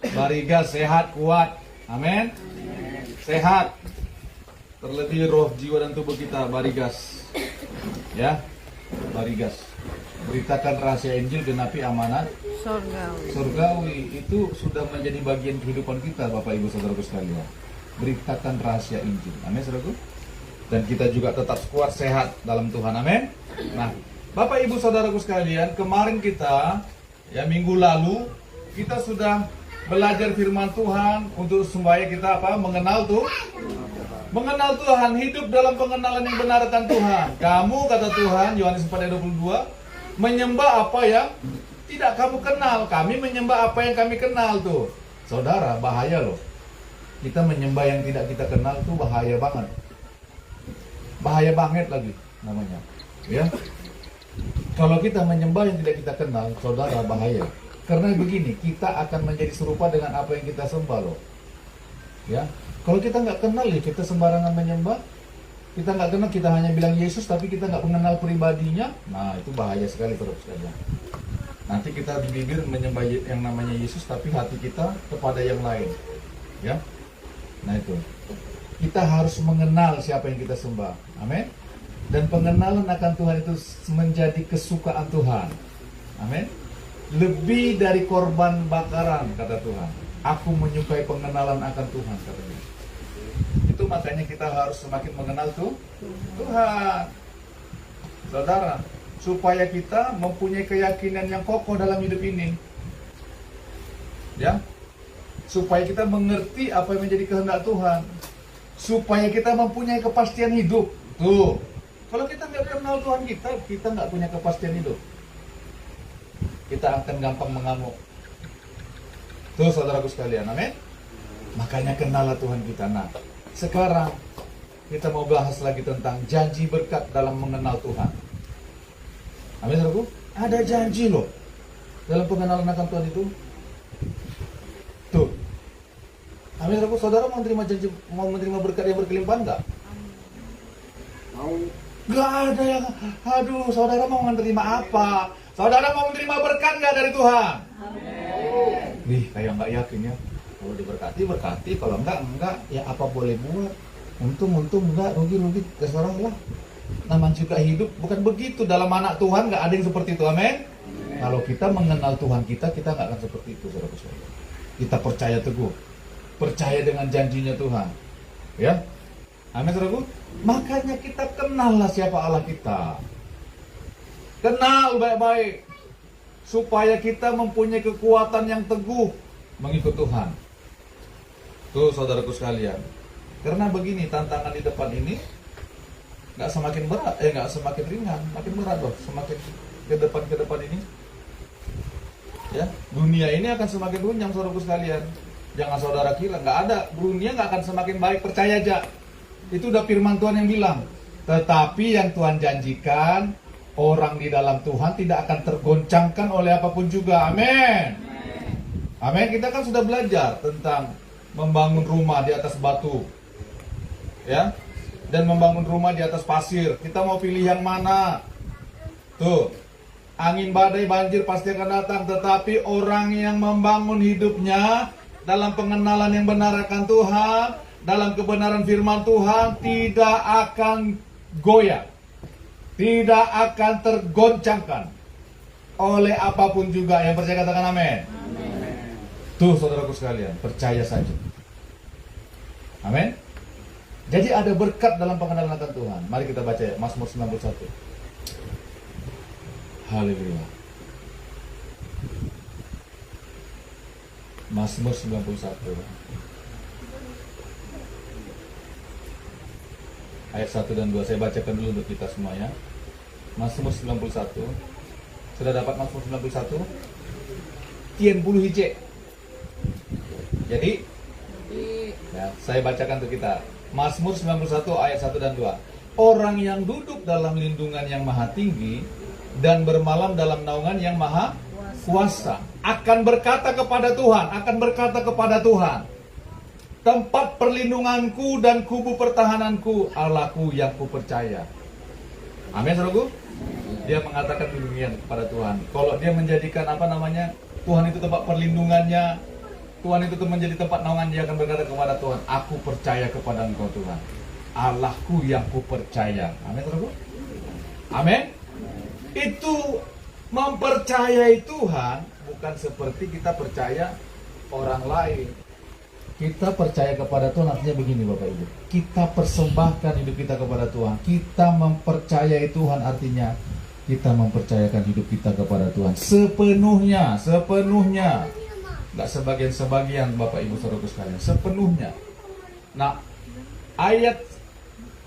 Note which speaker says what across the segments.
Speaker 1: Barigas sehat, kuat. Amin. Sehat. Terlebih roh, jiwa dan tubuh kita barigas. Ya. Barigas. Beritakan rahasia Injil, genapi amanat surgawi. Itu sudah menjadi bagian kehidupan kita, Bapak Ibu Saudaraku sekalian. Beritakan rahasia Injil. Amin, saudaraku. Dan kita juga tetap kuat, sehat dalam Tuhan. Amin. Nah, Bapak Ibu Saudaraku sekalian, kemarin kita, ya minggu lalu, kita sudah belajar firman Tuhan untuk supaya kita mengenal Tuhan, hidup dalam pengenalan yang benar akan Tuhan. Kamu, kata Tuhan, Yohanes 4 ayat 22, menyembah apa yang tidak kamu kenal. Kami menyembah apa yang kami kenal tuh. Saudara, bahaya loh. Kita menyembah yang tidak kita kenal tuh bahaya banget. Bahaya banget lagi namanya. Ya. Kalau kita menyembah yang tidak kita kenal, saudara, bahaya. Karena begini, kita akan menjadi serupa dengan apa yang kita sembah loh. Ya, kalau kita nggak kenal ya kita sembarangan menyembah. Kita nggak kenal, kita hanya bilang Yesus, tapi kita nggak mengenal pribadinya. Nah, itu bahaya sekali terus sekalian. Nanti kita di bibir menyembah yang namanya Yesus, tapi hati kita kepada yang lain. Ya, nah itu. Kita harus mengenal siapa yang kita sembah. Amin. Dan pengenalan akan Tuhan itu menjadi kesukaan Tuhan. Amin. Lebih dari korban bakaran, kata Tuhan. Aku menyukai pengenalan akan Tuhan, katanya. Itu makanya kita harus semakin mengenal Tuhan. Saudara, supaya kita mempunyai keyakinan yang kokoh dalam hidup ini. Ya. Supaya kita mengerti apa yang menjadi kehendak Tuhan. Supaya kita mempunyai kepastian hidup. Tuh. Kalau kita nggak kenal Tuhan kita nggak punya kepastian hidup. Kita akan gampang mengamuk. Tuh, saudaraku sekalian, amin. Makanya kenallah Tuhan kita. Nah, sekarang kita mau bahas lagi tentang janji berkat dalam mengenal Tuhan. Amin, saudaraku. Ada janji loh dalam pengenalan akan Tuhan itu. Tuh. Amin, saudaraku. Saudara mau menerima janji, mau menerima berkat yang berkelimpahan enggak? Mau. Gak ada yang, aduh, saudara mau menerima apa? Saudara mau menerima berkat nggak dari Tuhan? Amin. Ih, kayak nggak yakin ya. Kalau diberkati, berkati. Kalau enggak, ya apa boleh buat. Untung, enggak, rugi, terserah lah. Namanya juga hidup, bukan begitu. Dalam anak Tuhan nggak ada yang seperti itu, amin. Kalau kita mengenal Tuhan kita nggak akan seperti itu, saudara-saudara. Kita percaya teguh, percaya dengan janjinya Tuhan. Ya, amin, saudaraku. Makanya kita kenallah siapa Allah kita. Kenal baik-baik supaya kita mempunyai kekuatan yang teguh mengikut Tuhan. Tuh, saudaraku sekalian. Karena begini, tantangan di depan ini nggak semakin berat, nggak semakin ringan, makin berat loh. Semakin ke depan ini, ya, dunia ini akan semakin runyam, saudaraku sekalian. Jangan saudara kira nggak ada, dunia nggak akan semakin baik, percaya aja. Itu udah firman Tuhan yang bilang. Tetapi yang Tuhan janjikan, orang di dalam Tuhan tidak akan tergoncangkan oleh apapun juga. Amin. Amin. Kita kan sudah belajar tentang membangun rumah di atas batu. Ya. Dan membangun rumah di atas pasir. Kita mau pilih yang mana? Tuh. Angin badai banjir pasti akan datang. Tetapi orang yang membangun hidupnya dalam pengenalan yang benar akan Tuhan, dalam kebenaran firman Tuhan, tidak akan goyah. Tidak akan tergoncangkan oleh apapun juga. Yang percaya katakan amin. Amin. Tuh, saudaraku sekalian, percaya saja. Amin. Jadi ada berkat dalam pengenalan akan Tuhan. Mari kita baca ya, Mazmur 91. Haleluya. Mazmur 91. Ayat 1 dan 2. Saya bacakan dulu untuk kita semua ya. Mazmur 91. Sudah dapat Mazmur 91? Tien bulu hije. Jadi ya, saya bacakan untuk kita. Mazmur 91 ayat 1 dan 2. Orang yang duduk dalam lindungan yang maha tinggi dan bermalam dalam naungan yang maha kuasa akan berkata kepada Tuhan, tempat perlindunganku dan kubu pertahananku, Allahku yang kupercaya. Amin, saudaraku. Dia mengatakan demikian kepada Tuhan. Kalau dia menjadikan Tuhan itu tempat perlindungannya, Tuhan itu menjadi tempat naungan, dia akan berkata kepada Tuhan, aku percaya kepada Engkau Tuhan, Allahku yang ku percaya. Amin, saudaraku. Amin. Itu mempercayai Tuhan bukan seperti kita percaya orang lain. Kita percaya kepada Tuhan artinya begini Bapak Ibu. Kita persembahkan hidup kita kepada Tuhan. Kita mempercayai Tuhan artinya kita mempercayakan hidup kita kepada Tuhan sepenuhnya, sepenuhnya. Enggak sebagian-sebagian Bapak Ibu Saudaraku sekalian, sepenuhnya. Nah, ayat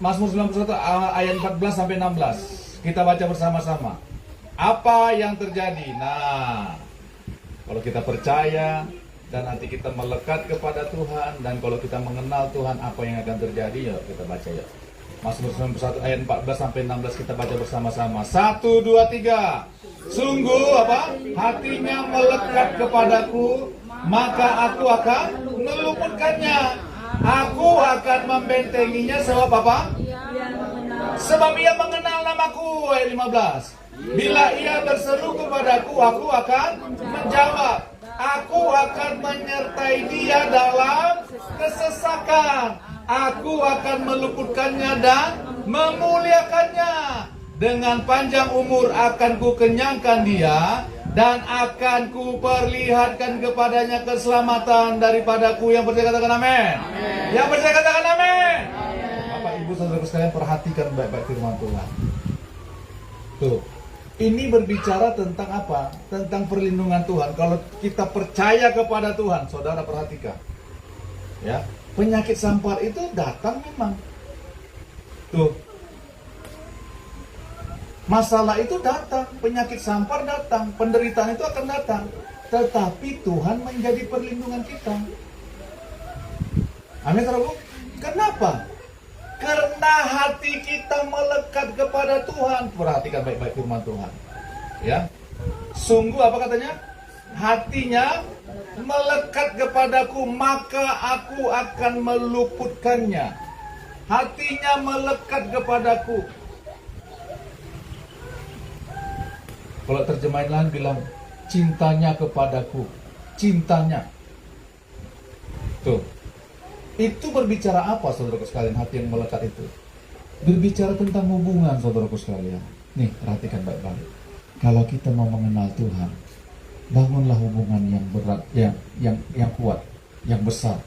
Speaker 1: Mazmur 91 ayat 14 sampai 16. Kita baca bersama-sama. Apa yang terjadi? Nah, kalau kita percaya dan nanti kita melekat kepada Tuhan, dan kalau kita mengenal Tuhan, apa yang akan terjadi? Yuk kita baca ya. Mazmur 91 ayat 14 sampai 16 kita baca bersama-sama. 1, 2, 3. Sungguh apa? Hatinya melekat kepadaku, maka aku akan meluputkannya. Aku akan membentenginya sebab apa? Sebab ia mengenal namaku. Ayat 15. Bila ia berseru kepadaku, aku akan menjawab. Aku akan menyertai dia dalam kesesakan. Aku akan meluputkannya dan memuliakannya. Dengan panjang umur akan ku kenyangkan dia, dan akan ku perlihatkan kepadanya keselamatan daripadaku. Yang percaya katakan amin. Yang percaya katakan amin. Bapak Ibu Saudara sekalian, perhatikan baik-baik firman Tuhan. Tuh. Ini berbicara tentang apa? Tentang perlindungan Tuhan. Kalau kita percaya kepada Tuhan, saudara perhatikan. Ya, penyakit sampar itu datang memang. Tuh. Masalah itu datang, penyakit sampar datang, penderitaan itu akan datang. Tetapi Tuhan menjadi perlindungan kita. Amin, saudaraku. Kenapa? Karena hati kita melekat kepada Tuhan. Perhatikan baik-baik firman Tuhan. Ya. Sungguh apa katanya? Hatinya melekat kepadaku, maka aku akan meluputkannya. Hatinya melekat kepadaku. Kalau terjemahan lain bilang cintanya kepadaku. Cintanya. Tuh. Itu berbicara apa saudaraku sekalian, hati yang melekat itu? Berbicara tentang hubungan saudaraku sekalian. Nih, perhatikan baik-baik. Kalau kita mau mengenal Tuhan, bangunlah hubungan yang berat, yang kuat, yang besar,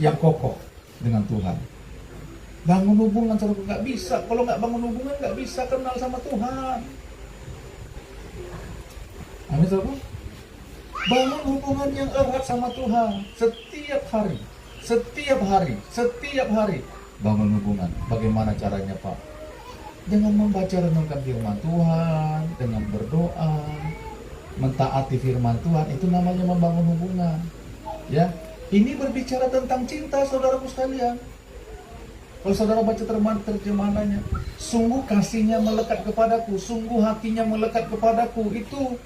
Speaker 1: yang kokoh dengan Tuhan. Bangun hubungan saudaraku, nggak bisa. Kalau nggak bangun hubungan, nggak bisa kenal sama Tuhan. Amin saudaraku. Bangun hubungan yang erat sama Tuhan setiap hari. Setiap hari bangun hubungan. Bagaimana caranya Pak? Dengan membaca renungkan firman Tuhan, dengan berdoa, mentaati firman Tuhan, itu namanya membangun hubungan. Ya, ini berbicara tentang cinta saudaraku sekalian. Kalau saudara baca terjemahannya, sungguh kasihnya melekat kepadaku, sungguh hatinya melekat kepadaku. Itu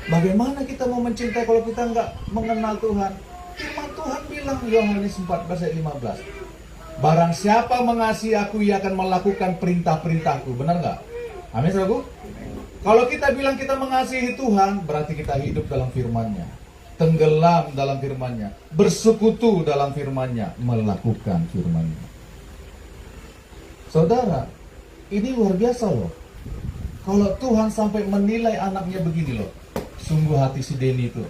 Speaker 1: bagaimana kita mau mencintai kalau kita nggak mengenal Tuhan? Firman Tuhan bilang, Yohanes 14 ayat 15. Barang siapa mengasihi aku, ia akan melakukan perintah-perintahku. Benar nggak? Amin, saudaraku? Kalau kita bilang kita mengasihi Tuhan, berarti kita hidup dalam firman-Nya. Tenggelam dalam firman-Nya. Bersekutu dalam firman-Nya. Melakukan firman-Nya. Saudara, ini luar biasa loh. Kalau Tuhan sampai menilai anaknya begini loh. Sungguh hati si Denny itu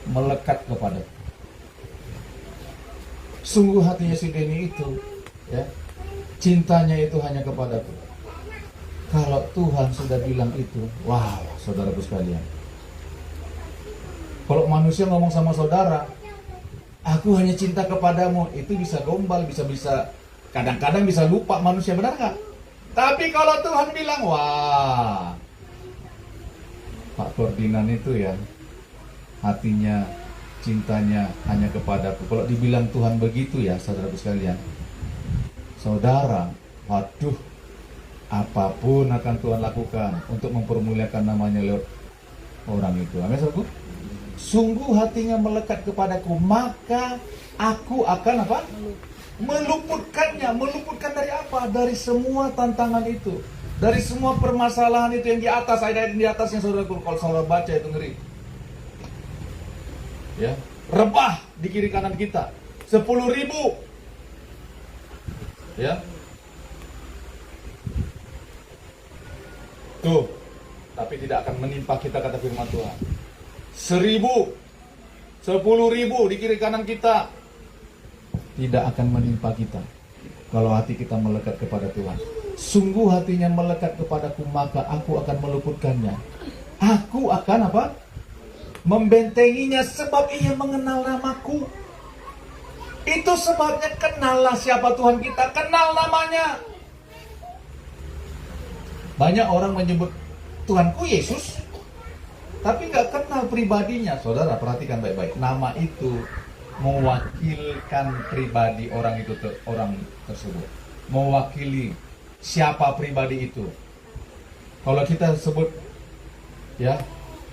Speaker 1: melekat kepada. Sungguh hatinya si Denny itu, ya, cintanya itu hanya kepadaku. Kalau Tuhan sudah bilang itu, wow, saudaraku sekalian. Kalau manusia ngomong sama saudara, aku hanya cinta kepadamu, itu bisa gombal, bisa kadang-kadang bisa lupa manusia, benar nggak? Tapi kalau Tuhan bilang, wah, Pak Ferdinand itu ya, hatinya, cintanya hanya kepadaku. Kalau dibilang Tuhan begitu ya, saudaraku sekalian, saudara, waduh, apapun akan Tuhan lakukan untuk mempermuliakan namanya lewat orang itu. Amin, saudaraku. Sungguh hatinya melekat kepadaku, maka aku akan apa? Meluputkannya. Meluputkan dari apa? Dari semua tantangan itu, dari semua permasalahan itu yang di atas, ayat-ayat di atasnya saudaraku. Kalau saudara baca itu ngeri. Ya, rebah di kiri kanan kita. 10.000. Ya. Tuh, tapi tidak akan menimpa kita, kata firman Tuhan. 1.000, 10.000 di kiri kanan kita, tidak akan menimpa kita kalau hati kita melekat kepada Tuhan. Sungguh hatinya melekat kepadaku, maka aku akan meluputkannya. Aku akan apa? Membentenginya, sebab ia mengenal namaku. Itu sebabnya kenallah siapa Tuhan kita, kenal namanya. Banyak orang menyebut Tuhanku Yesus, tapi nggak kenal pribadinya. Saudara, perhatikan baik-baik. Nama itu mewakilkan pribadi orang itu, orang tersebut. Mewakili siapa pribadi itu. Kalau kita sebut, ya,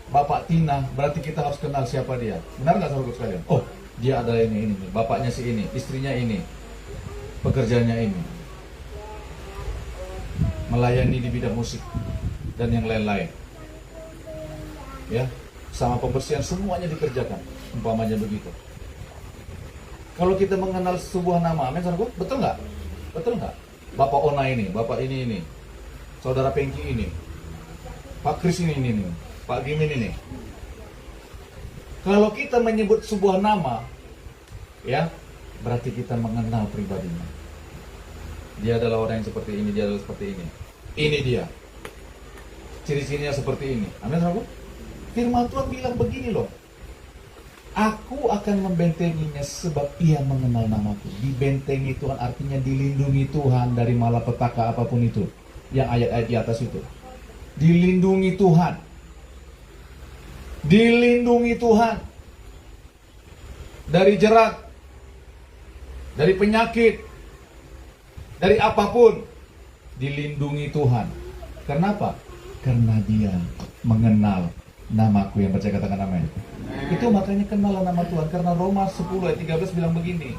Speaker 1: Bapak Tina, berarti kita harus kenal siapa dia. Benar nggak, saudara sekalian? Oh, dia adalah ini, bapaknya si ini, istrinya ini, pekerjaannya ini, melayani di bidang musik dan yang lain-lain. Ya, sama pembersihan semuanya dikerjakan, umpamanya begitu. Kalau kita mengenal sebuah nama, amin, saudara, betul nggak? Betul nggak? Bapak Ona ini, Bapak ini, Saudara Pengki ini, Pak Kris ini, Pak Gimin ini. Kalau kita menyebut sebuah nama, ya, berarti kita mengenal pribadinya. Dia adalah orang yang seperti ini, dia adalah seperti ini. Ini dia. Ciri-cirinya seperti ini. Amin, saudara. Firman Tuhan bilang begini loh. Aku akan membentenginya sebab ia mengenal namaku. Dibentengi Tuhan artinya dilindungi Tuhan dari malapetaka apapun itu. Yang ayat-ayat di atas itu. Dilindungi Tuhan. Dilindungi Tuhan. Dari jerat. Dari penyakit. Dari apapun. Dilindungi Tuhan. Kenapa? Karena dia mengenal namaku. Yang percaya katakan amin. Itu makanya kenal nama Tuhan. Karena Roma 10 ayat 13 bilang begini.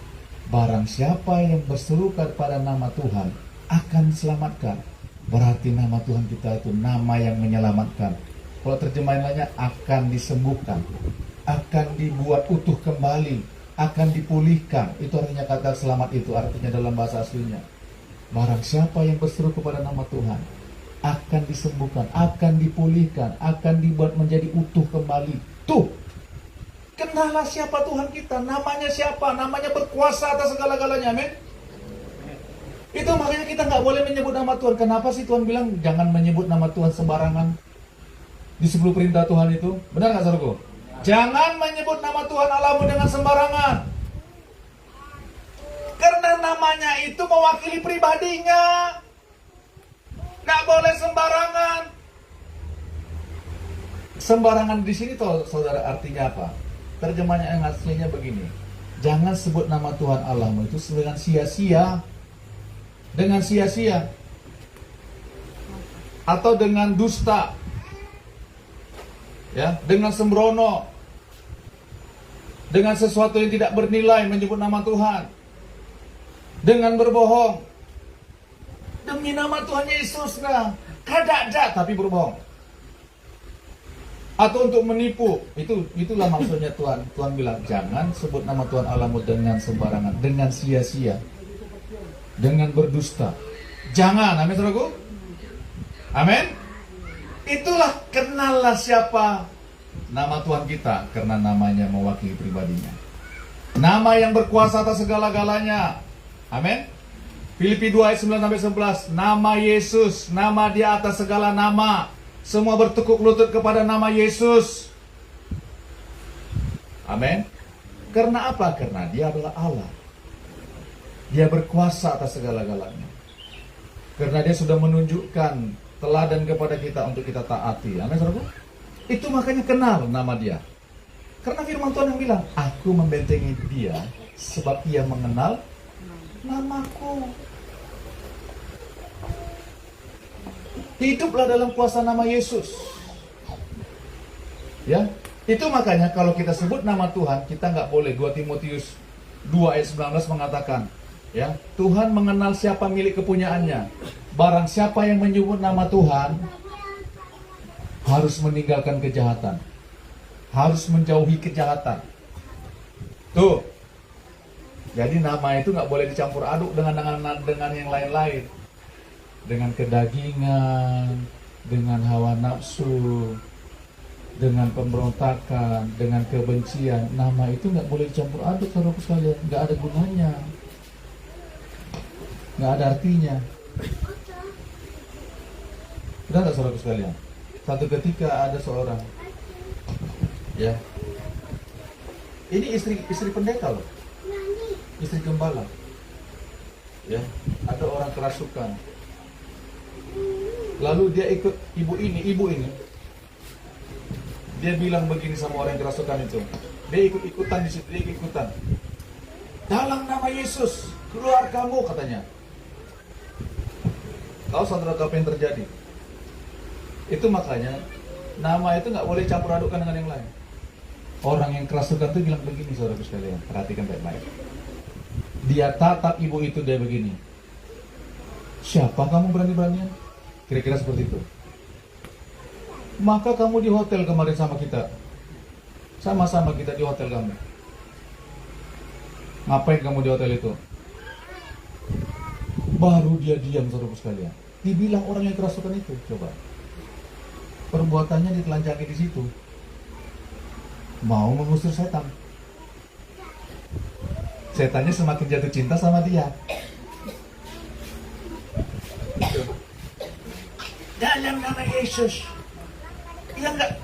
Speaker 1: Barang siapa yang berseru kepada nama Tuhan akan diselamatkan. Berarti nama Tuhan kita itu nama yang menyelamatkan. Kalau terjemahan lainnya akan disembuhkan, akan dibuat utuh kembali, akan dipulihkan. Itu artinya kata selamat itu, artinya dalam bahasa aslinya. Barang siapa yang berseru kepada nama Tuhan akan disembuhkan, akan dipulihkan, akan dibuat menjadi utuh kembali. Tuh, kenallah siapa Tuhan kita, namanya siapa, namanya berkuasa atas segala-galanya, amin. Itu makanya kita nggak boleh menyebut nama Tuhan. Kenapa sih Tuhan bilang jangan menyebut nama Tuhan sembarangan? Di 10 perintah Tuhan itu, benar nggak, saudaraku? Jangan menyebut nama Tuhan Allahmu dengan sembarangan. Karena namanya itu mewakili pribadinya. Nggak boleh sembarangan. Sembarangan di sini toh, saudara, artinya apa? Terjemahnya yang aslinya begini. Jangan sebut nama Tuhan Allahmu itu dengan sia-sia. Dengan sia-sia. Atau dengan dusta. Ya, dengan sembrono. Dengan sesuatu yang tidak bernilai menyebut nama Tuhan. Dengan berbohong. Demi nama Tuhan Yesus, nah, kadada tapi berbohong. Atau untuk menipu. Itulah maksudnya Tuhan. Tuhan bilang jangan sebut nama Tuhan Allahmu dengan sembarangan, dengan sia-sia, dengan berdusta. Jangan, amin, saudaraku. Amin. Itulah, kenallah siapa nama Tuhan kita, karena namanya mewakili pribadinya. Nama yang berkuasa atas segala-galanya. Amin. Filipi 2 ayat 9-11. Nama Yesus, nama di atas segala nama. Semua bertekuk lutut kepada nama Yesus. Amin. Karena apa? Karena dia adalah Allah. Dia berkuasa atas segala-galanya. Karena dia sudah menunjukkan teladan kepada kita untuk kita taati. Amin, saudara. Itu makanya kenal nama dia. Karena firman Tuhan yang bilang, aku membentengi dia sebab ia mengenal namaku. Hiduplah dalam kuasa nama Yesus. Ya, itu makanya kalau kita sebut nama Tuhan, kita nggak boleh. 2 Timotius 2 ayat 19 mengatakan, ya, Tuhan mengenal siapa milik kepunyaannya. Barang siapa yang menyebut nama Tuhan harus meninggalkan kejahatan, harus menjauhi kejahatan, Tuh. Jadi nama itu nggak boleh dicampur aduk dengan yang lain-lain. Dengan kedagingan, dengan hawa nafsu, dengan pemberontakan, dengan kebencian. Nama itu nggak boleh dicampur aduk, saudara sekalian. Nggak ada gunanya, nggak ada artinya. Benar nggak saudara sekalian? Satu ketika ada seorang, ya, ini istri pendeta loh, istri gembala, ya, ada orang kerasukan. Lalu dia ikut ibu ini, dia bilang begini sama orang yang kerasukan itu. Dia ikut-ikutan di situ, dia ikut-ikutan. Dalam nama Yesus, keluar kamu, katanya. Tahu saudara apa yang terjadi? Itu makanya nama itu nggak boleh campur adukkan dengan yang lain. Orang yang kerasukan itu bilang begini, saudara sekalian, perhatikan baik-baik. Dia tatap ibu itu, dia begini. Siapa kamu berani-beraninya? Kira-kira seperti itu. Maka kamu di hotel kemarin sama kita. Sama-sama kita di hotel kamu. Ngapain kamu di hotel itu? Baru dia diam, saudara sekalian. Dibilang orang yang kerasukan itu, coba. Perbuatannya ditelanjangi di situ. Mau mengusir setan. Setannya semakin jatuh cinta sama dia. Dalam nama Yesus. Ya enggak.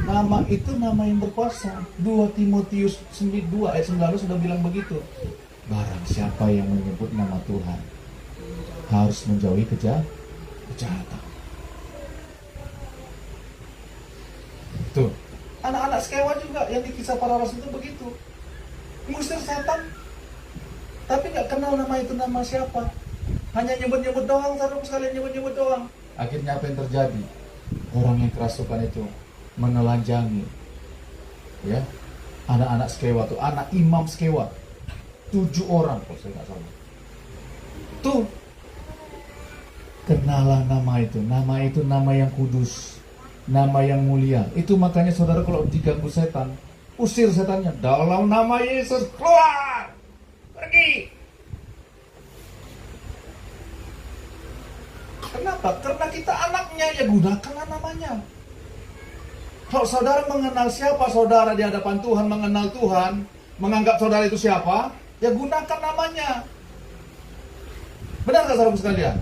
Speaker 1: Nama itu nama yang berkuasa. 2 Timotius 2 ayat 9 sudah bilang begitu. Barang siapa yang menyebut nama Tuhan harus menjauhi kejahatan. Tuh. Anak-anak Skewa juga yang di Kisah Para Rasul itu begitu. Mengusir setan. Tapi nggak kenal nama itu nama siapa. Hanya nyebut-nyebut doang, saudara sekalian, nyebut-nyebut doang. Akhirnya apa yang terjadi? Orang yang kerasukan itu menelanjangi, ya, anak-anak Skewa tuh, anak imam Skewa, 7 orang kalau saya nggak salah. Tuh, kenalah nama itu nama yang kudus, nama yang mulia. Itu makanya saudara kalau diganggu setan, usir setannya dalam nama Yesus, keluar, pergi. Kenapa? Karena kita anaknya, ya gunakanlah namanya. Kalau saudara mengenal siapa saudara di hadapan Tuhan, mengenal Tuhan, menganggap saudara itu siapa, ya gunakan namanya. Benar gak saudara sekalian?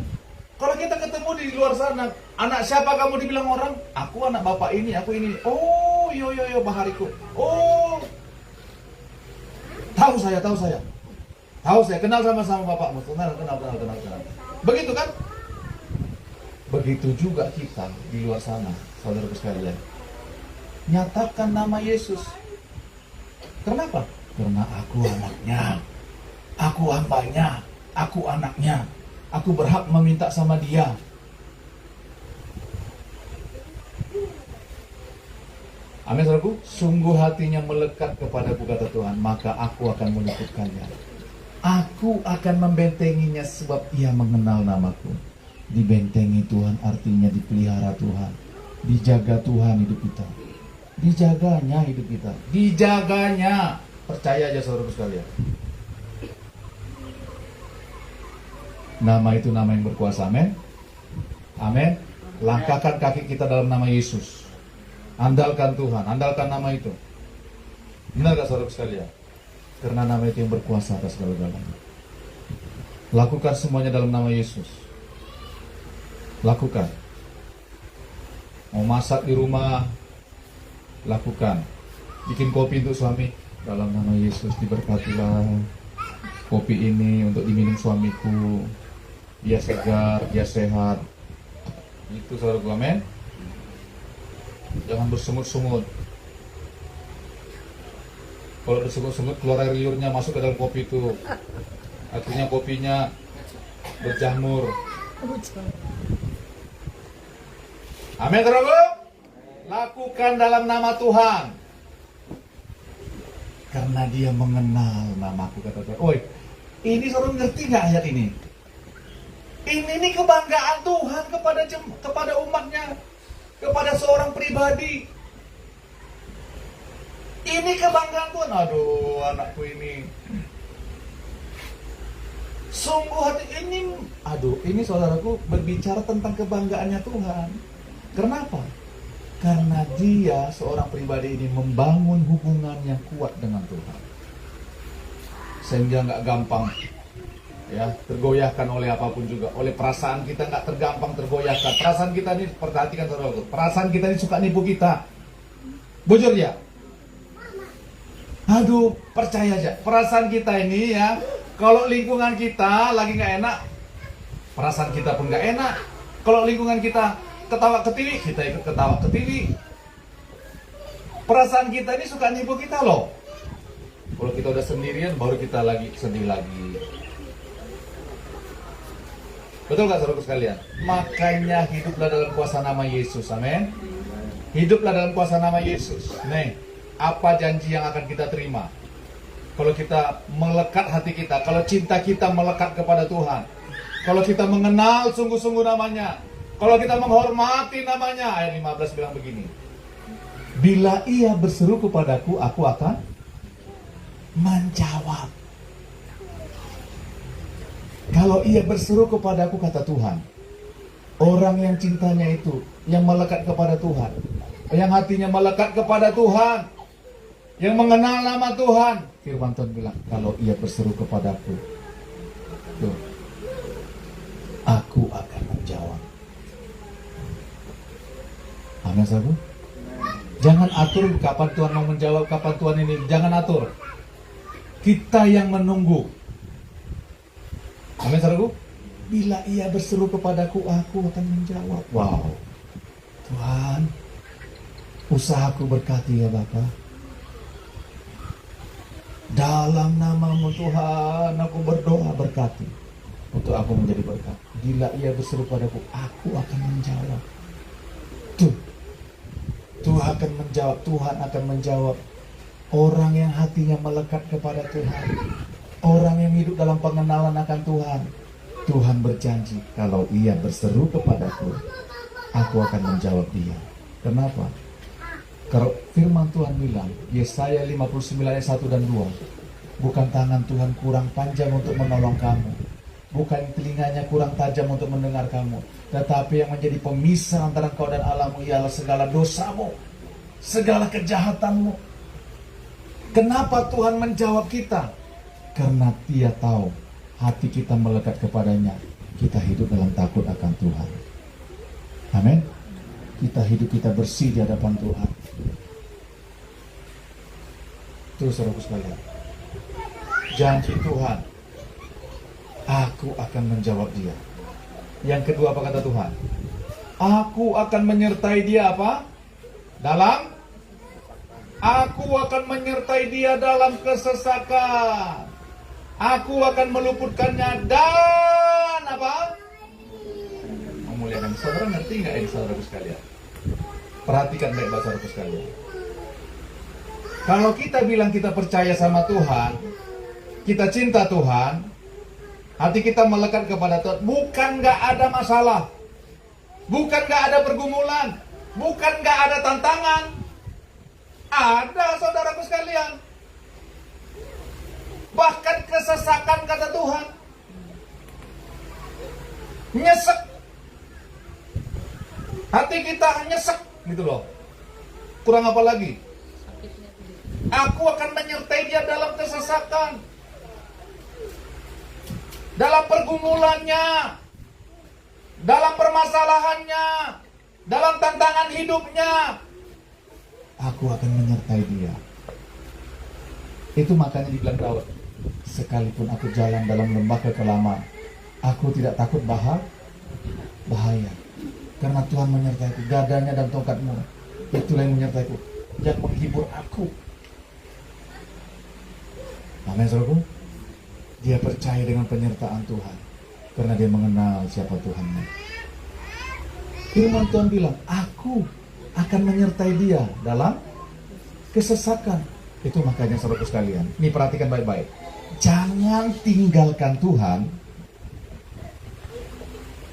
Speaker 1: Kalau kita ketemu di luar sana, anak siapa kamu dibilang orang? Aku anak bapak ini, aku ini. Oh, yo bahariku. Oh, tahu saya. Tahu saya, kenal sama bapakmu. Kenal. Begitu kan? Begitu juga kita di luar sana, saudara sekalian. Nyatakan nama Yesus. Kenapa? Karena aku anaknya, aku hambanya, aku anaknya, aku berhak meminta sama dia. Amin, saudaraku. Sungguh hatinya melekat kepadaku, kata Tuhan, maka aku akan meluputkannya. Aku akan membentenginya sebab ia mengenal namaku. Dibentengi Tuhan artinya dipelihara Tuhan, dijaga Tuhan hidup kita, dijaganya hidup kita, dijaganya. Percaya aja saudara sekalian. Nama itu nama yang berkuasa, amin. Amin. Langkahkan kaki kita dalam nama Yesus. Andalkan Tuhan, andalkan nama itu. Benar gak saudara sekalian? Karena nama itu yang berkuasa atas segala-galanya. Lakukan semuanya dalam nama Yesus. Lakukan. Mau masak di rumah, lakukan. Bikin kopi untuk suami, dalam nama Yesus diberkatilah kopi ini untuk diminum suamiku. Dia segar, dia sehat. Itu saudaraku, amin. Jangan bersemut-semut. Kalau bersemut-semut keluar air liurnya masuk ke dalam kopi itu. Akhirnya kopinya berjamur. Amin, saudaraku. Lakukan dalam nama Tuhan. Karena dia mengenal namaku, kata Tuhan. Oi, ini saudara ngerti nggak ayat ini? Ini kebanggaan Tuhan kepada umatnya, kepada seorang pribadi. Ini kebanggaan Tuhan. Aduh, anakku ini sungguh hati ini. Aduh, ini saudaraku berbicara tentang kebanggaannya Tuhan. Kenapa? Karena dia seorang pribadi ini membangun hubungan yang kuat dengan Tuhan, sehingga nggak gampang ya tergoyahkan oleh apapun juga, oleh perasaan kita nggak tergampang tergoyahkan. Perasaan kita ini, perhatikan saudara, perasaan kita ini suka nipu kita. Bujur ya. Aduh, percaya aja, perasaan kita ini ya, kalau lingkungan kita lagi nggak enak, perasaan kita pun nggak enak. Kalau lingkungan kita ketawa ketiwi, kita ikut ketawa ketiwi. Perasaan kita ini suka nipu kita loh. Kalau kita udah sendirian, baru kita lagi sedih lagi. Betul gak saudaraku sekalian? Makanya hiduplah dalam kuasa nama Yesus, amin. Hiduplah dalam kuasa nama Yesus. Nih, apa janji yang akan kita terima? Kalau kita melekat hati kita, kalau cinta kita melekat kepada Tuhan, kalau kita mengenal sungguh-sungguh namanya, kalau kita menghormati namanya. Ayat 15 bilang begini, bila ia berseru kepadaku, aku akan menjawab. Kalau ia berseru kepadaku, kata Tuhan, orang yang cintanya itu, yang melekat kepada Tuhan, yang hatinya melekat kepada Tuhan, yang mengenal nama Tuhan, firman Tuhan bilang, kalau ia berseru kepadaku, tuh, aku akan menjawab. Amin, saudara. Jangan atur kapan Tuhan mau menjawab, kapan Tuhan ini, jangan atur. Kita yang menunggu. Amin, saudara. Bila ia berseru kepadaku, aku akan menjawab. Wow. Tuhan, usahaku berkati ya Bapa. Dalam namamu Tuhan, aku berdoa berkati untuk aku menjadi berkat. Bila ia berseru padaku, aku akan menjawab. Tuhan akan menjawab. Tuhan akan menjawab. Orang yang hatinya melekat kepada Tuhan, orang yang hidup dalam pengenalan akan Tuhan, Tuhan berjanji, kalau ia berseru kepadaku, aku akan menjawab dia. Kenapa? Kalau firman Tuhan bilang, Yesaya 59 ayat 1 dan 2, bukan tangan Tuhan kurang panjang untuk menolong kamu, bukan telinganya kurang tajam untuk mendengar kamu, tetapi yang menjadi pemisah antara kau dan Allahmu ialah segala dosamu, segala kejahatanmu. Kenapa Tuhan menjawab kita? Karena Dia tahu hati kita melekat kepadanya. Kita hidup dalam takut akan Tuhan. Amin. Kita hidup, kita bersih di hadapan Tuhan. Terus saudaraku sekalian, janji Tuhan, aku akan menjawab dia. Yang kedua apa kata Tuhan? Aku akan menyertai dia apa? Aku akan menyertai dia dalam kesesakan. Aku akan meluputkannya dan apa? Memuliakan. Saudara ngerti nggak ini saudaraku sekalian? Perhatikan baik-baik saudaraku sekalian. Kalau kita bilang kita percaya sama Tuhan, kita cinta Tuhan, hati kita melekat kepada Tuhan, bukan nggak ada masalah, bukan nggak ada pergumulan, bukan nggak ada tantangan. Ada saudaraku sekalian. Bahkan kesesakan kata Tuhan. Nyesek. Hati kita nyesek gitu loh. Kurang apa lagi? Aku akan menyertai dia dalam kesesakan, dalam pergumulannya, dalam permasalahannya, dalam tantangan hidupnya. Aku akan menyertai dia. Itu makanya dibilang Daud, sekalipun aku jalan dalam lembah kekelaman, aku tidak takut bahaya. Karena Tuhan menyertaiku, gadanya dan tongkatmu, itulah yang menyertaiku, yang menghibur aku. Amin, saudaraku. Dia percaya dengan penyertaan Tuhan, karena dia mengenal siapa Tuhannya. Firman Tuhan bilang, aku akan menyertai dia dalam kesesakan. Itu makanya saudaraku sekalian, ini perhatikan baik-baik. Jangan tinggalkan Tuhan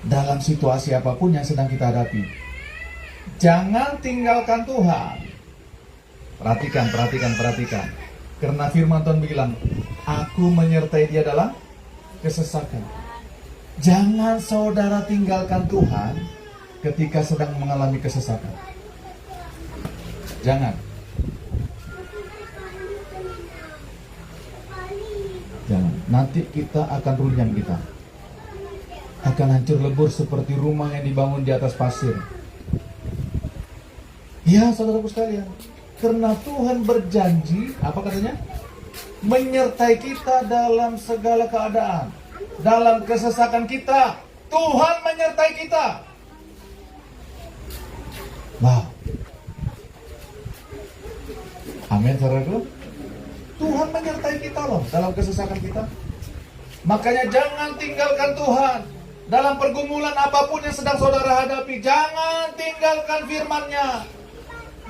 Speaker 1: dalam situasi apapun yang sedang kita hadapi. Jangan tinggalkan Tuhan Perhatikan. Karena firman Tuhan bilang, aku menyertai dia dalam kesesakan. Jangan saudara tinggalkan Tuhan ketika sedang mengalami kesesakan. Jangan. Nanti kita akan runyam kita. Akan hancur lebur seperti rumah yang dibangun di atas pasir. Ya saudaraku sekalian, karena Tuhan berjanji, apa katanya? Menyertai kita dalam segala keadaan. Dalam kesesakan kita, Tuhan menyertai kita. Wow. Amin saudaraku. Tuhan menyertai kita loh dalam kesesakan kita. Makanya jangan tinggalkan Tuhan. Dalam pergumulan apapun yang sedang saudara hadapi, jangan tinggalkan firman-Nya.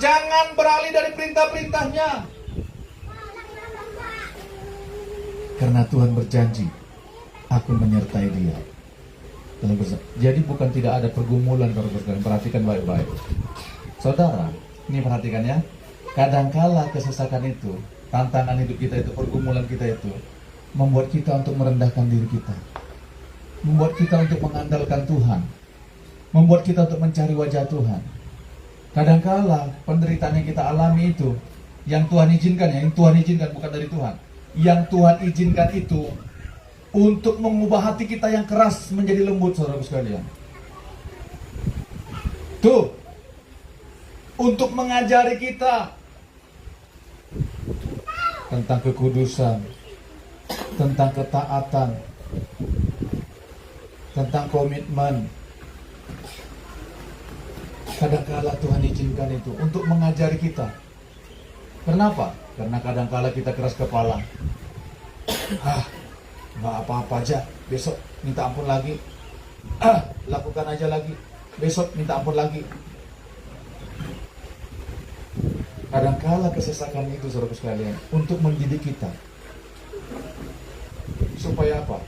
Speaker 1: Jangan beralih dari perintah-perintahnya. Karena Tuhan berjanji, aku menyertai dia. Jadi bukan tidak ada pergumulan, saudara. Perhatikan baik-baik. Saudara, ini perhatikan ya. Kadangkala kesesakan itu, tantangan hidup kita itu, pergumulan kita itu, membuat kita untuk merendahkan diri kita. Membuat kita untuk mengandalkan Tuhan. Membuat kita untuk mencari wajah Tuhan. Kadangkala penderitaan yang kita alami itu, yang Tuhan izinkan, bukan dari Tuhan. Yang Tuhan izinkan itu untuk mengubah hati kita yang keras menjadi lembut, saudara sekalian. Tuh, untuk mengajari kita tentang kekudusan, tentang ketaatan, tentang komitmen. Kadangkala Tuhan izinkan itu untuk mengajari kita. Kenapa? Karena kadangkala kita keras kepala. Nggak apa-apa aja, besok minta ampun lagi. Lakukan aja lagi, besok minta ampun lagi. Kadangkala kesesakan itu, saudara sekalian, untuk mendidik kita. Supaya apa?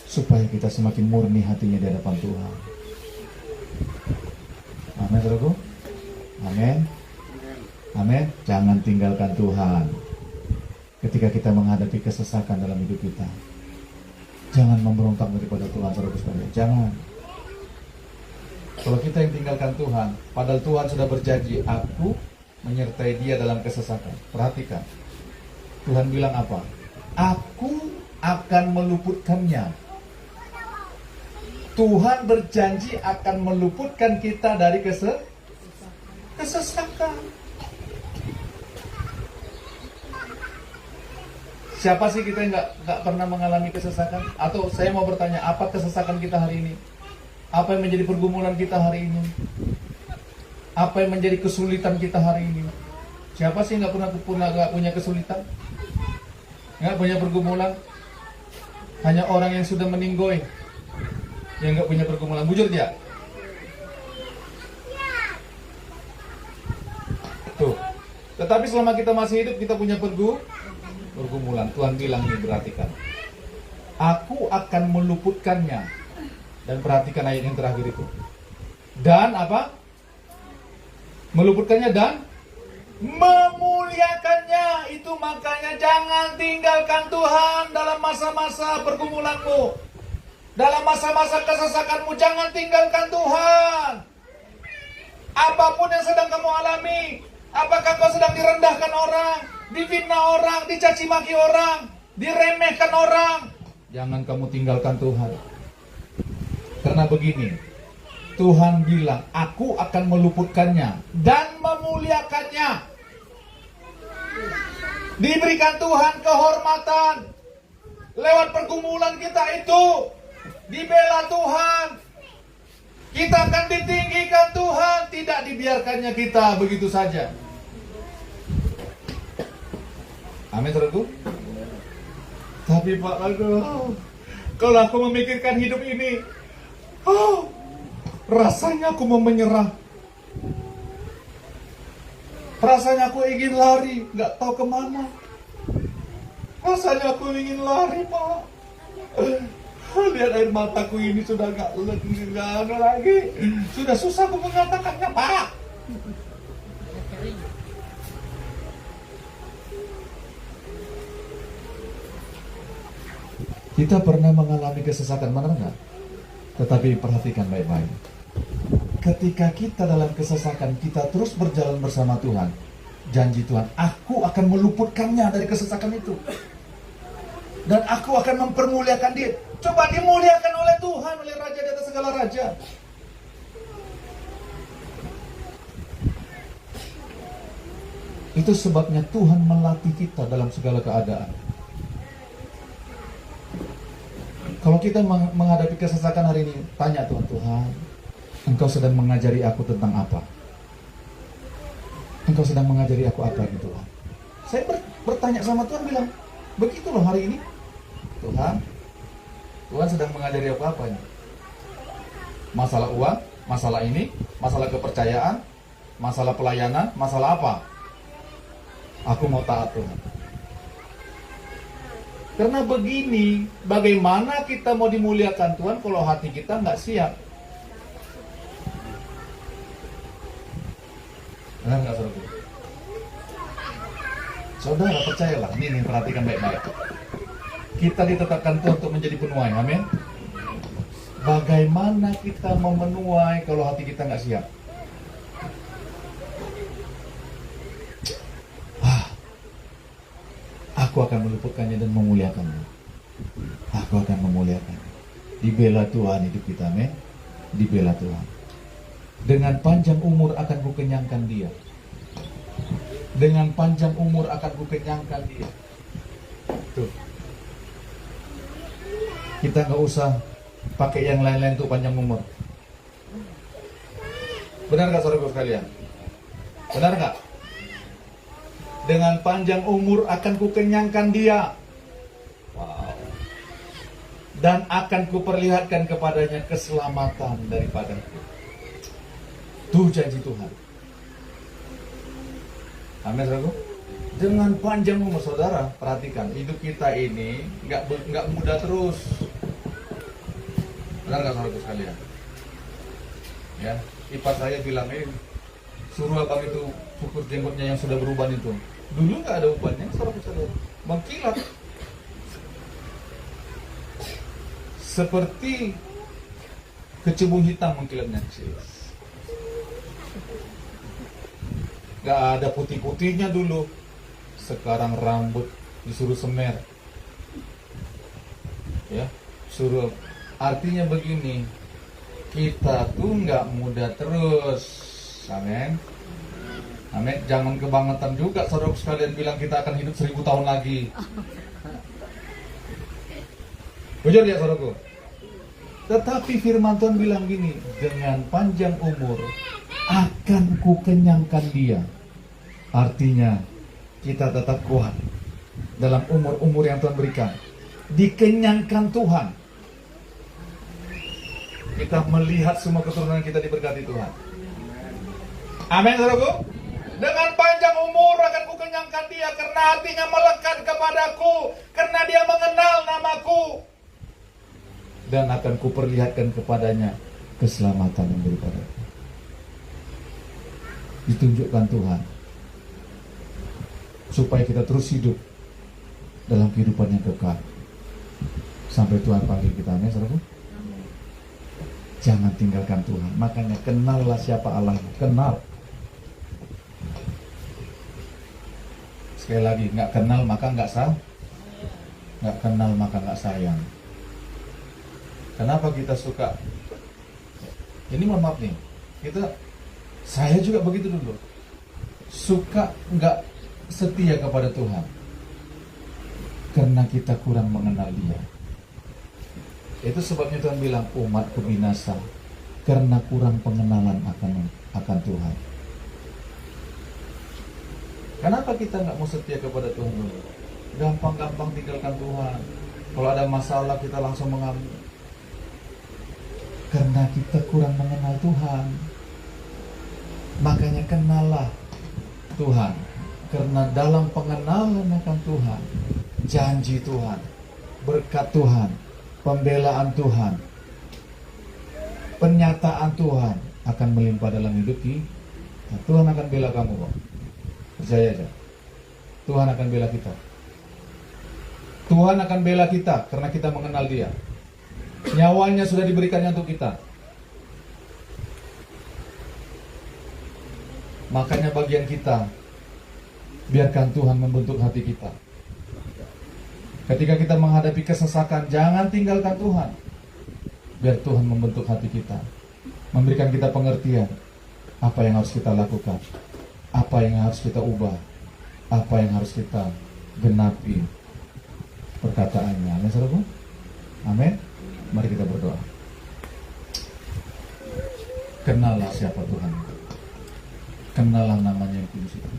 Speaker 1: Supaya kita semakin murni hatinya di hadapan Tuhan. Amin, saudaraku. Amin. Amin. Jangan tinggalkan Tuhan ketika kita menghadapi kesesakan dalam hidup kita. Jangan memberontak daripada Tuhan, saudara sekalian. Jangan. Kalau kita yang tinggalkan Tuhan, padahal Tuhan sudah berjanji, aku menyertai dia dalam kesesakan. Perhatikan. Tuhan bilang apa? Aku akan meluputkannya. Tuhan berjanji akan meluputkan kita dari kesesakan. Siapa sih kita yang nggak pernah mengalami kesesakan? Atau saya mau bertanya, apa kesesakan kita hari ini? Apa yang menjadi pergumulan kita hari ini? Apa yang menjadi kesulitan kita hari ini? Siapa sih nggak punya kesulitan? Nggak punya pergumulan? Hanya orang yang sudah meninggoy yang nggak punya pergumulan. Bujur dia. Tuh. Tetapi selama kita masih hidup, kita punya pergumulan. Tuhan bilang ini, perhatikan. Aku akan meluputkannya. Dan perhatikan ayat yang terakhir itu. Dan apa? Meluputkannya dan memuliakannya. Itu makanya jangan tinggalkan Tuhan dalam masa-masa pergumulanmu. Dalam masa-masa kesesakanmu, jangan tinggalkan Tuhan. Apapun yang sedang kamu alami, apakah kau sedang direndahkan orang, difitnah orang, dicaci maki orang, diremehkan orang, jangan kamu tinggalkan Tuhan. Karena begini, Tuhan bilang, aku akan meluputkannya dan memuliakannya. Diberikan Tuhan kehormatan lewat pergumulan kita itu. Dibela Tuhan. Kita akan ditinggikan Tuhan. Tidak dibiarkannya kita begitu saja. Amin, saudaraku. Tapi Pak, kalau aku memikirkan hidup ini, rasanya aku mau menyerah. Rasanya aku ingin lari, nggak tahu kemana. Rasanya aku ingin lari, Pak. Lihat air mataku ini sudah nggak ada lagi. Sudah susah aku mengatakannya, Pak. Kita pernah mengalami kesesakan, benar nggak? Tetapi perhatikan baik-baik. Ketika kita dalam kesesakan, kita terus berjalan bersama Tuhan. Janji Tuhan, aku akan meluputkannya dari kesesakan itu. Dan aku akan mempermuliakan dia. Coba dimuliakan oleh Tuhan, oleh Raja di atas segala raja. Itu sebabnya Tuhan melatih kita dalam segala keadaan. Kalau kita menghadapi kesesakan hari ini, tanya Tuhan, Tuhan, Engkau sedang mengajari aku tentang apa? Engkau sedang mengajari aku apa ini Tuhan? Saya bertanya sama Tuhan, bilang, begitu loh hari ini. Tuhan sedang mengajari aku apa ini? Masalah uang, masalah ini, masalah kepercayaan, masalah pelayanan, masalah apa? Aku mau taat Tuhan. Karena begini, bagaimana kita mau dimuliakan Tuhan kalau hati kita nggak siap? Benar nggak saudara? Saudara percayalah, ini perhatikan baik-baik. Kita ditetapkan Tuhan untuk menjadi penuai, amin. Bagaimana kita mau menuai kalau hati kita nggak siap? Aku akan meluputkannya dan memuliakannya. Aku akan memuliakannya. Dibela Tuhan hidup kita, amin. Dibela Tuhan. Dengan panjang umur akan kukenyangkan dia. Dengan panjang umur akan kukenyangkan dia. Tuh. Kita nggak usah pakai yang lain-lain untuk panjang umur. Benar nggak saudara sekalian? Benar nggak? Dengan panjang umur akan kukenyangkan dia. Wow. Dan akan kuperlihatkan kepadanya keselamatan daripadaku. Tuh janji Tuhan. Amin, saudara. Dengan panjang umur, saudara, perhatikan, hidup kita ini nggak mudah terus. Benar nggak saudara sekalian? Ya, ipar saya bilang, suruh abang itu cukur jenggotnya yang sudah beruban itu. Dulu nggak ada ubannya, saudara sekalian, mengkilat seperti kecubung hitam mengkilatnya. Nggak ada putih-putihnya dulu. Sekarang rambut disuruh semer, ya, suruh. Artinya begini, kita tuh nggak mudah terus, amin. Amin. Jangan kebangetan juga saudara sekalian bilang kita akan hidup 1000 tahun lagi. Bujur ya saudaraku. Tetapi firman Tuhan bilang gini, dengan panjang umur akan kukenyangkan dia. Artinya kita tetap kuat dalam umur-umur yang Tuhan berikan. Dikenyangkan Tuhan. Kita melihat semua keturunan kita diberkati Tuhan. Amin saudaraku. Dengan panjang umur akan kukenyangkan dia, karena hatinya melekat kepadaku, karena dia mengenal namaku. Dan akan kuperlihatkan kepadanya keselamatan yang daripadaku. Ditunjukkan Tuhan supaya kita terus hidup dalam kehidupan yang kekal sampai Tuhan panggil kita, amin saudaraku. Jangan tinggalkan Tuhan. Makanya kenallah siapa Allahmu. Kenal. Sekali lagi, nggak kenal maka nggak nggak kenal maka nggak sayang. Kenapa kita suka? Ini mohon maaf nih, saya juga begitu dulu. Suka nggak setia kepada Tuhan karena kita kurang mengenal Dia. Itu sebabnya Tuhan bilang umatku binasa karena kurang pengenalan akan Tuhan. Kenapa kita nggak mau setia kepada Tuhan dulu? Gampang-gampang tinggalkan Tuhan. Kalau ada masalah kita langsung mengambil. Karena kita kurang mengenal Tuhan. Makanya kenallah Tuhan. Karena dalam pengenalan akan Tuhan, janji Tuhan, berkat Tuhan, pembelaan Tuhan, penyataan Tuhan akan melimpah dalam hidup kita. Tuhan akan bela kamu kok. Percaya aja. Tuhan akan bela kita. Tuhan akan bela kita karena kita mengenal Dia. Nyawanya sudah diberikannya untuk kita. Makanya bagian kita, biarkan Tuhan membentuk hati kita. Ketika kita menghadapi kesesakan, jangan tinggalkan Tuhan. Biar Tuhan membentuk hati kita, memberikan kita pengertian apa yang harus kita lakukan, apa yang harus kita ubah, apa yang harus kita genapi perkataannya. Amin, saudara. Amin. Mari kita berdoa. Kenallah siapa Tuhan. Kenallah namanya yang kudus itu.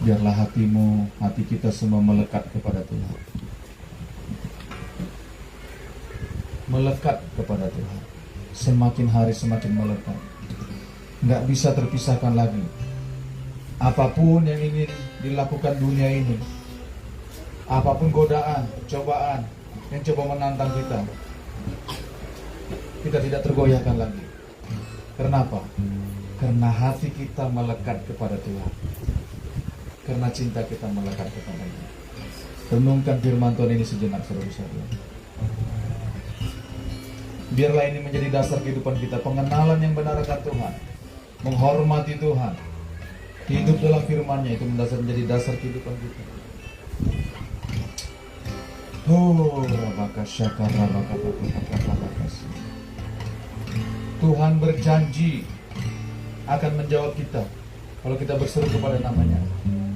Speaker 1: Biarlah hatimu, hati kita semua melekat kepada Tuhan. Melekat kepada Tuhan. Semakin hari semakin melekat. Nggak bisa terpisahkan lagi. Apapun yang ingin dilakukan dunia ini, apapun godaan, cobaan yang coba menantang kita, kita tidak tergoyahkan lagi. Kenapa? Karena hati kita melekat kepada Tuhan. Karena cinta kita melekat kepada Dia. Renungkan firman Tuhan ini sejenak, saudara-saudara. Biarlah ini menjadi dasar kehidupan kita, pengenalan yang benar akan Tuhan, menghormati Tuhan, hidup dalam firman-Nya, itu menjadi dasar kehidupan kita. Tuhan berjanji akan menjawab kita kalau kita berseru kepada namanya.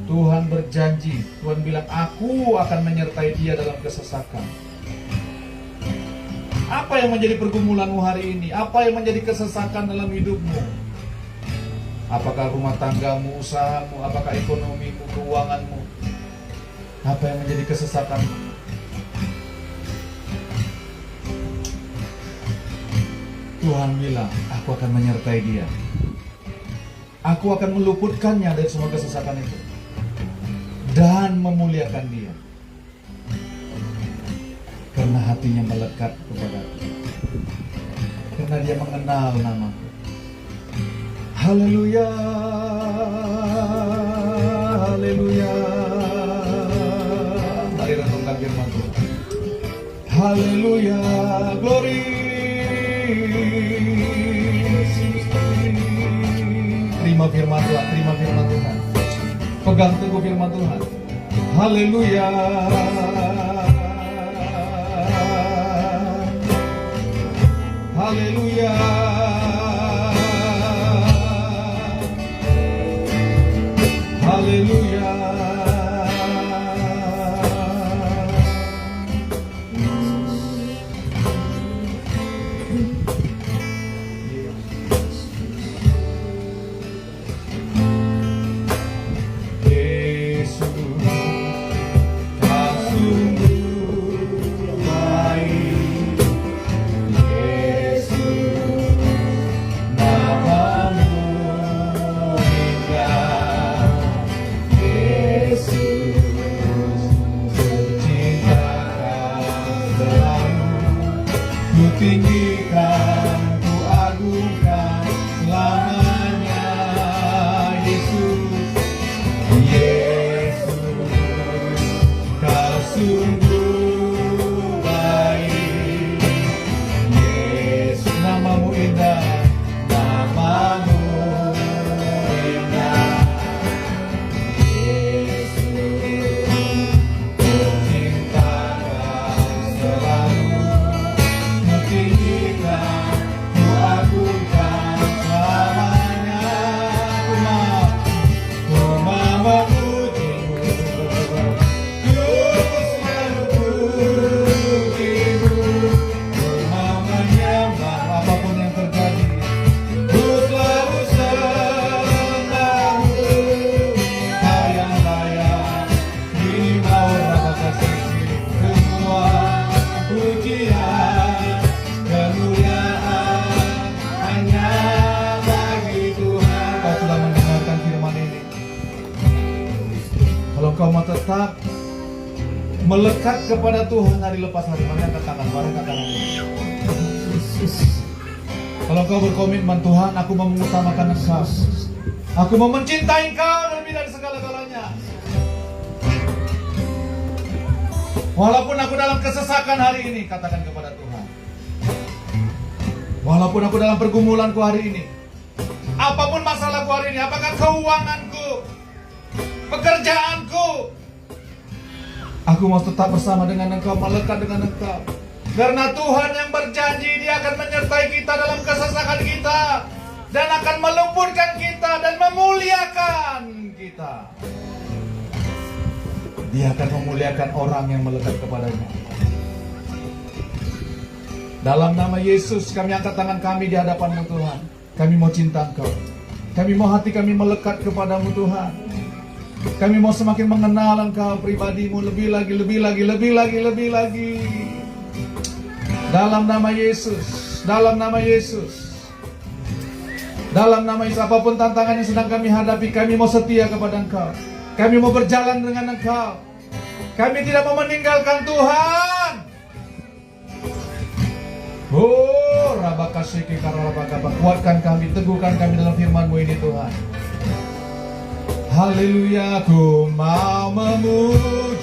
Speaker 1: Tuhan berjanji, Tuhan bilang, aku akan menyertai dia dalam kesesakan. Apa yang menjadi pergumulanmu hari ini? Apa yang menjadi kesesakan dalam hidupmu? Apakah rumah tanggamu, usahamu, apakah ekonomimu, keuanganmu? Apa yang menjadi kesesakanmu? Tuhan bilang, aku akan menyertai dia. Aku akan meluputkannya dari semua kesesakan itu dan memuliakan dia. Karena hatinya melekat kepada aku. Karena dia mengenal namaku. Haleluya, haleluya. Mari renungkan firman Tuhan. Haleluya, glory. Terima firman Tuhan, terima firman Tuhan. Pegang teguh firman Tuhan. Haleluya. Haleluya. Haleluya. Tinggikan, ku agungkan selamanya, Yesus. Yesus, kau sungguh baik. Yesus, namamu indah, namamu indah. Yesus, cintakan selalu. Tinggikan, ku agungkan selamanya. Ku memujimu, ku selalu pujimu. Ku menyembah apapun yang terjadi. Ku selalu senang, Kau yang layak dibawa kasih. Semua pujian, kemuliaan hanya bagi Tuhan. Kau sudah mendengarkan firman ini. Kalau kau mau tetap melekat kepada Tuhan hari lepas hari, mari angkat tangan, mari angkat tangan. Kalau kau berkomitmen, Tuhan, aku mau mengutamakan Engkau. Aku mau mencintai Engkau lebih dari segala-galanya. Walaupun aku dalam kesesakan hari ini, katakan kepada Tuhan. Walaupun aku dalam pergumulanku hari ini, apapun masalahku hari ini, apakah keuanganku, pekerjaanku, aku mau tetap bersama dengan Engkau, melekat dengan Engkau. Karena Tuhan yang berjanji, Dia akan menyertai kita dalam kesesakan kita, dan akan melumpuhkan kita dan memuliakan kita. Dia akan memuliakan orang yang melekat kepadanya. Dalam nama Yesus, kami angkat tangan kami di hadapan-Mu Tuhan. Kami mau cinta Engkau. Kami mau hati kami melekat kepadamu Tuhan. Kami mau semakin mengenal Engkau, pribadi-Mu lebih lagi, lebih lagi, lebih lagi, lebih lagi. Dalam nama Yesus, dalam nama Yesus. Dalam nama Yesus, apapun tantangan yang sedang kami hadapi, kami mau setia kepada Engkau. Kami mau berjalan dengan Engkau. Kami tidak mau meninggalkan Tuhan. Oh, Rabakasiki Karabakaba, kuatkan kami, teguhkan kami dalam firman-Mu ini Tuhan. Haleluya, ku mau memuji